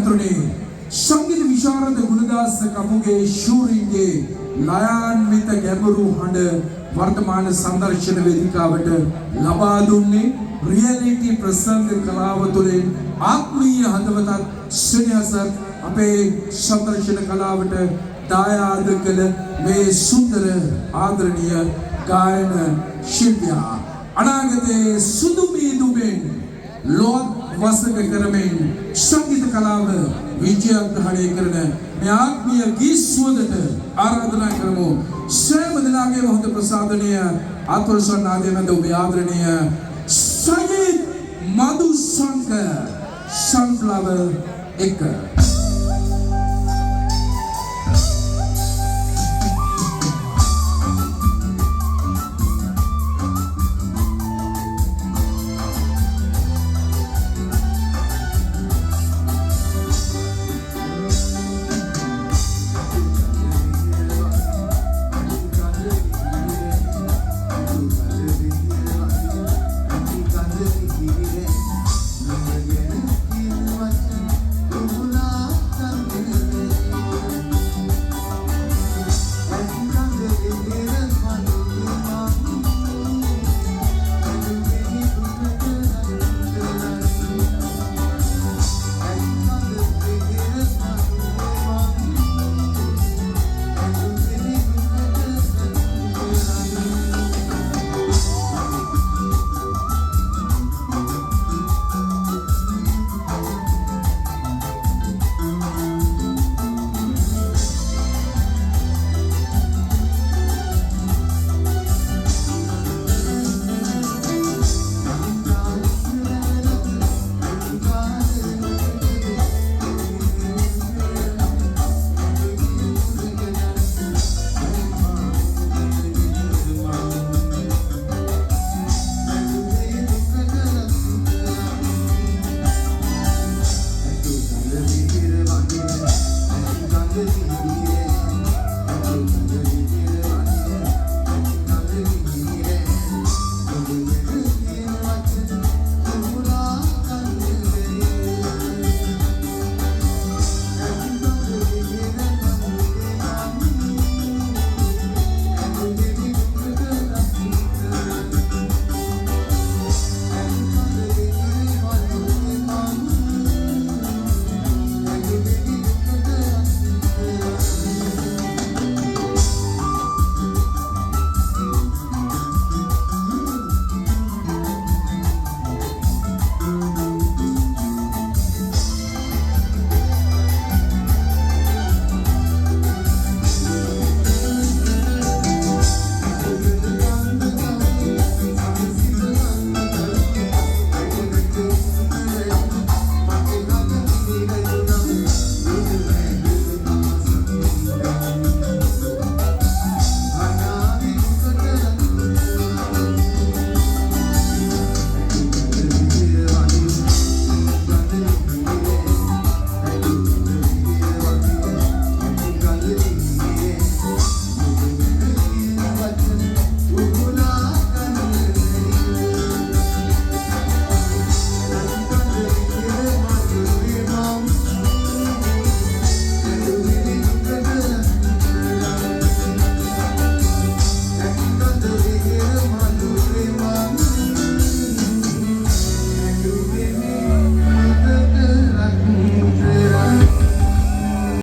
මහතුරුනි සංගීත විශාරද ගුණදාස කපුගේ ශූරින්ගේ ලයාන්විත ගැඹුරු හඬ වර්තමාන සංදර්ශන වේදිකාවට ලබා දුන්නේ රියැලිටි ප්‍රසංග කලාව තුළින් ආත්මීය හදවතත් සෙනෙහසත් අපේ සංදර්ශන කලාවට දායාද කළ මේ සුන්දර ආදරණීය ගායන ශිල්පියා අනාගතයේ සුදු මීදුමෙන් ලෝක වසඟ කරමින් සංගීත කලාව විජයග්‍රහණය කරන මේ ආත්මීය ගී සුවඳට ආරාධනා කරමු සෑම දිනකම හොඳ ප්‍රසාදනීය ආත්මසන්නාදයෙන් ඔබේ ආදරණීය සජිත් මදුසංක සන්ෆ්ලවර් එක